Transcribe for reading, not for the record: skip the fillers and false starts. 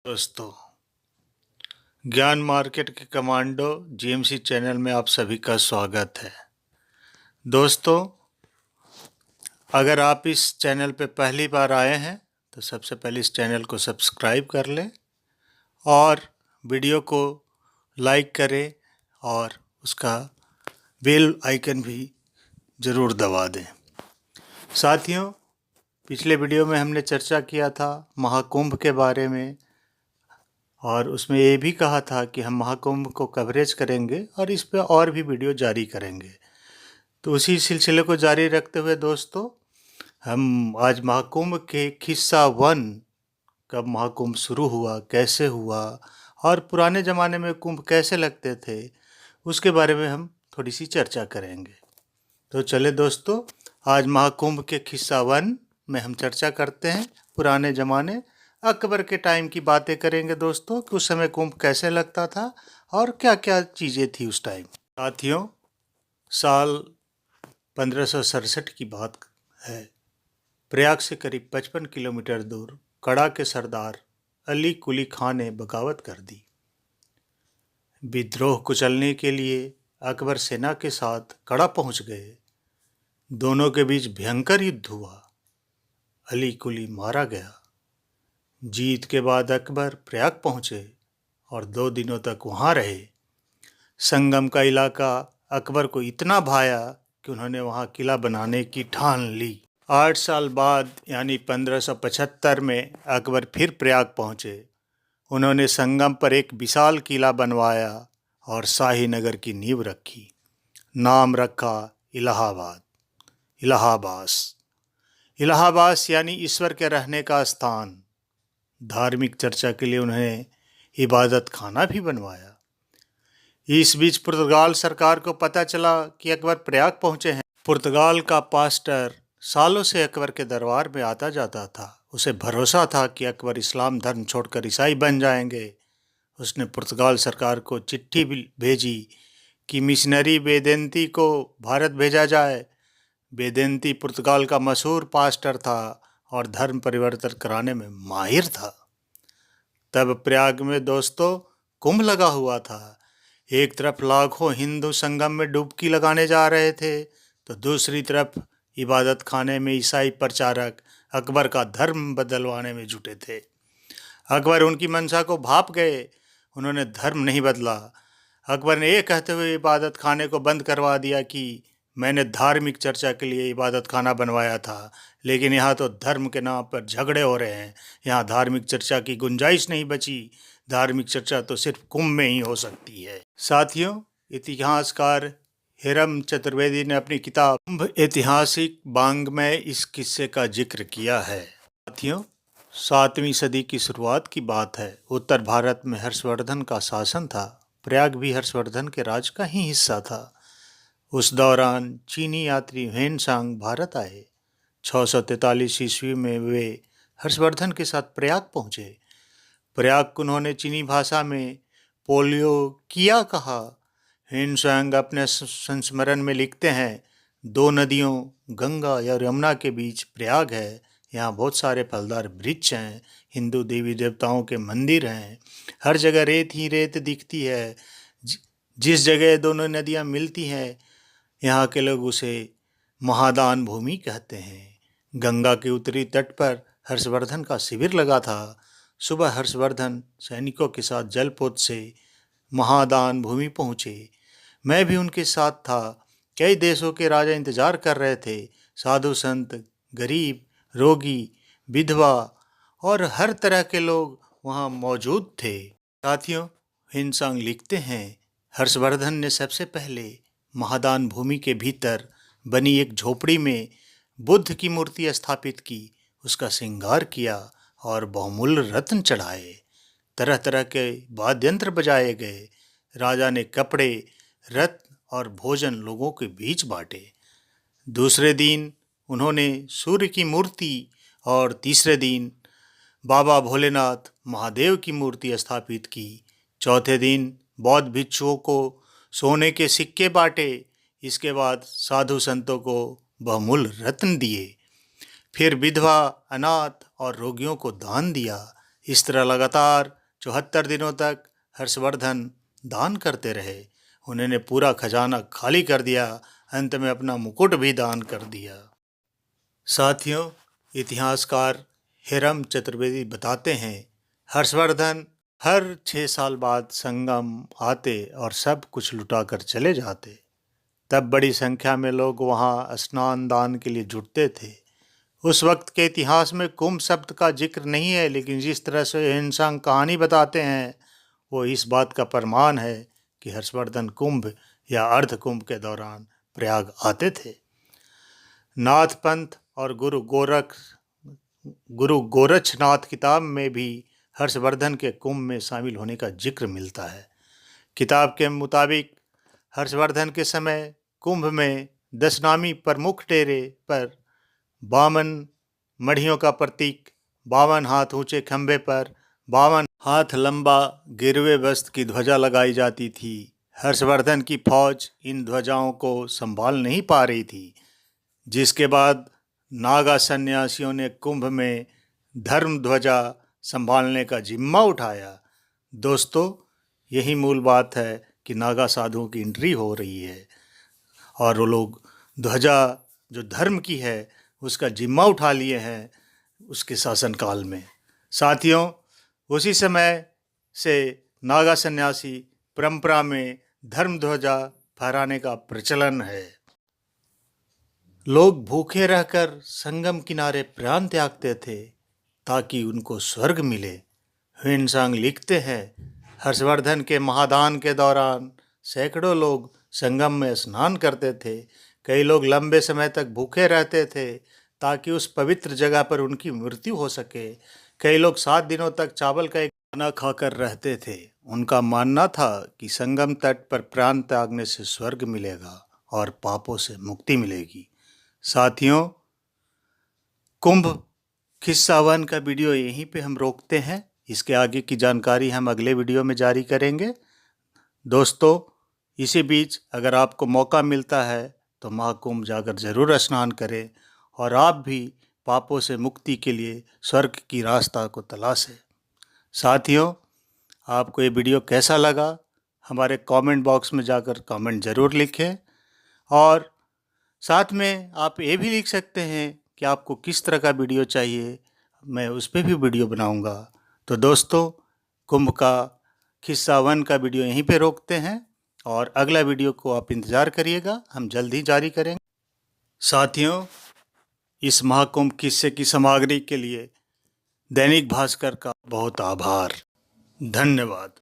दोस्तों, ज्ञान मार्केट के कमांडो जीएमसी चैनल में आप सभी का स्वागत है। दोस्तों, अगर आप इस चैनल पे पहली बार आए हैं तो सबसे पहले इस चैनल को सब्सक्राइब कर लें और वीडियो को लाइक करें और उसका बेल आइकन भी ज़रूर दबा दें। साथियों, पिछले वीडियो में हमने चर्चा किया था महाकुंभ के बारे में और उसमें ये भी कहा था कि हम महाकुंभ को कवरेज करेंगे और इस पे और भी वीडियो जारी करेंगे। तो उसी सिलसिले को जारी रखते हुए दोस्तों, हम आज महाकुंभ के हिस्सा 1 कब महाकुंभ शुरू हुआ, कैसे हुआ और पुराने ज़माने में कुंभ कैसे लगते थे, उसके बारे में हम थोड़ी सी चर्चा करेंगे। तो चले दोस्तों, आज महाकुंभ के हिस्सा 1 में हम चर्चा करते हैं पुराने ज़माने अकबर के टाइम की बातें करेंगे दोस्तों, कि उस समय कुंभ कैसे लगता था और क्या क्या चीज़ें थी उस टाइम। साथियों, साल 1567 की बात है। प्रयाग से करीब 55 किलोमीटर दूर कड़ा के सरदार अली कुली खां ने बगावत कर दी। विद्रोह कुचलने के लिए अकबर सेना के साथ कड़ा पहुंच गए। दोनों के बीच भयंकर युद्ध हुआ। अली कुली मारा गया। जीत के बाद अकबर प्रयाग पहुंचे और 2 दिनों तक वहां रहे। संगम का इलाका अकबर को इतना भाया कि उन्होंने वहां किला बनाने की ठान ली। 8 साल बाद यानी 1575 में अकबर फिर प्रयाग पहुंचे। उन्होंने संगम पर एक विशाल किला बनवाया और शाही नगर की नींव रखी। नाम रखा इलाहाबाद, इलाहाबास। इलाहाबास यानी ईश्वर के रहने का स्थान। धार्मिक चर्चा के लिए उन्हें इबादत खाना भी बनवाया। इस बीच पुर्तगाल सरकार को पता चला कि अकबर प्रयाग पहुंचे हैं। पुर्तगाल का पास्टर सालों से अकबर के दरबार में आता जाता था। उसे भरोसा था कि अकबर इस्लाम धर्म छोड़कर ईसाई बन जाएंगे। उसने पुर्तगाल सरकार को चिट्ठी भी भेजी कि मिशनरी बेदेंती को भारत भेजा जाए। बेदेंती पुर्तगाल का मशहूर पास्टर था और धर्म परिवर्तन कराने में माहिर था। तब प्रयाग में दोस्तों कुंभ लगा हुआ था। एक तरफ लाखों हिंदू संगम में डुबकी लगाने जा रहे थे तो दूसरी तरफ इबादत खाने में ईसाई प्रचारक अकबर का धर्म बदलवाने में जुटे थे। अकबर उनकी मंशा को भाप गए। उन्होंने धर्म नहीं बदला। अकबर ने ये कहते हुए इबादत खाने को बंद करवा दिया कि मैंने धार्मिक चर्चा के लिए इबादत खाना बनवाया था, लेकिन यहाँ तो धर्म के नाम पर झगड़े हो रहे हैं। यहाँ धार्मिक चर्चा की गुंजाइश नहीं बची। धार्मिक चर्चा तो सिर्फ कुंभ में ही हो सकती है। साथियों, इतिहासकार हिरम चतुर्वेदी ने अपनी किताब कुंभ ऐतिहासिक बांग में इस किस्से का जिक्र किया है। साथियों, 7वीं सदी की शुरुआत की बात है। उत्तर भारत में हर्षवर्धन का शासन था। प्रयाग भी हर्षवर्धन के राज का ही हिस्सा था। उस दौरान चीनी यात्री ह्वेनसांग भारत आए। 643 ईस्वी में वे हर्षवर्धन के साथ प्रयाग पहुँचे। प्रयाग को उन्होंने चीनी भाषा में पोलियो किया कहा। ह्वेनसांग अपने संस्मरण में लिखते हैं, 2 नदियों गंगा और यमुना के बीच प्रयाग है। यहाँ बहुत सारे फलदार वृक्ष हैं। हिंदू देवी देवताओं के मंदिर हैं। हर जगह रेत ही रेत दिखती है। जिस जगह दोनों नदियाँ मिलती हैं, यहाँ के लोग उसे महादान भूमि कहते हैं। गंगा के उत्तरी तट पर हर्षवर्धन का शिविर लगा था। सुबह हर्षवर्धन सैनिकों के साथ जलपोत से महादान भूमि पहुँचे। मैं भी उनके साथ था। कई देशों के राजा इंतजार कर रहे थे। साधु संत, गरीब, रोगी, विधवा और हर तरह के लोग वहाँ मौजूद थे। साथियों, ह्वेनसांग लिखते हैं, हर्षवर्धन ने सबसे पहले महादान भूमि के भीतर बनी एक झोपड़ी में बुद्ध की मूर्ति स्थापित की, उसका श्रृंगार किया और बहुमूल्य रत्न चढ़ाए। तरह तरह के वाद्यंत्र बजाए गए। राजा ने कपड़े, रत्न और भोजन लोगों के बीच बांटे। दूसरे दिन उन्होंने सूर्य की मूर्ति और तीसरे दिन बाबा भोलेनाथ महादेव की मूर्ति स्थापित की। चौथे दिन बौद्ध भिक्षुओं को सोने के सिक्के बांटे। इसके बाद साधु संतों को बहुमूल्य रत्न दिए। फिर विधवा, अनाथ और रोगियों को दान दिया। इस तरह लगातार 74 दिनों तक हर्षवर्धन दान करते रहे। उन्होंने पूरा खजाना खाली कर दिया, अंत में अपना मुकुट भी दान कर दिया। साथियों, इतिहासकार हिरम चतुर्वेदी बताते हैं, हर्षवर्धन हर 6 साल बाद संगम आते और सब कुछ लुटाकर चले जाते। तब बड़ी संख्या में लोग वहाँ स्नान दान के लिए जुटते थे। उस वक्त के इतिहास में कुंभ शब्द का जिक्र नहीं है, लेकिन जिस तरह से इंसान कहानी बताते हैं वो इस बात का प्रमाण है कि हर्षवर्धन कुंभ या अर्ध कुंभ के दौरान प्रयाग आते थे। नाथ पंथ और गुरु गोरक्षनाथ किताब में भी हर्षवर्धन के कुंभ में शामिल होने का जिक्र मिलता है। किताब के मुताबिक हर्षवर्धन के समय कुंभ में 10 नामी प्रमुख डेरे पर 52 मढ़ियों का प्रतीक, 52 हाथ ऊंचे खंभे पर 52 हाथ लंबा गिरवे वस्त्र की ध्वजा लगाई जाती थी। हर्षवर्धन की फौज इन ध्वजाओं को संभाल नहीं पा रही थी, जिसके बाद नागा सन्यासियों ने कुंभ में धर्म ध्वजा संभालने का जिम्मा उठाया। दोस्तों, यही मूल बात है कि नागा साधुओं की एंट्री हो रही है और वो लोग ध्वजा जो धर्म की है उसका जिम्मा उठा लिए हैं उसके शासनकाल में। साथियों, उसी समय से नागा सन्यासी परंपरा में धर्म ध्वजा फहराने का प्रचलन है। लोग भूखे रहकर संगम किनारे प्राण त्यागते थे ताकि उनको स्वर्ग मिले। ह्वेनसांग लिखते हैं, हर्षवर्धन के महादान के दौरान सैकड़ों लोग संगम में स्नान करते थे। कई लोग लंबे समय तक भूखे रहते थे ताकि उस पवित्र जगह पर उनकी मृत्यु हो सके। कई लोग 7 दिनों तक चावल का एक खाना खाकर रहते थे। उनका मानना था कि संगम तट पर प्राण त्यागने से स्वर्ग मिलेगा और पापों से मुक्ति मिलेगी। साथियों, कुंभ किस्सा 1 का वीडियो यहीं पे हम रोकते हैं। इसके आगे की जानकारी हम अगले वीडियो में जारी करेंगे। दोस्तों, इसी बीच अगर आपको मौका मिलता है तो महाकुंभ जाकर ज़रूर स्नान करें और आप भी पापों से मुक्ति के लिए स्वर्ग की रास्ता को तलाशें। साथियों, आपको ये वीडियो कैसा लगा हमारे कमेंट बॉक्स में जाकर कमेंट ज़रूर लिखें और साथ में आप ये भी लिख सकते हैं कि आपको किस तरह का वीडियो चाहिए, मैं उस पर भी वीडियो बनाऊंगा। तो दोस्तों, कुंभ का किस्सा 1 का वीडियो यहीं पे रोकते हैं और अगला वीडियो को आप इंतज़ार करिएगा, हम जल्द ही जारी करेंगे। साथियों, इस महाकुंभ किस्से की सामग्री के लिए दैनिक भास्कर का बहुत आभार। धन्यवाद।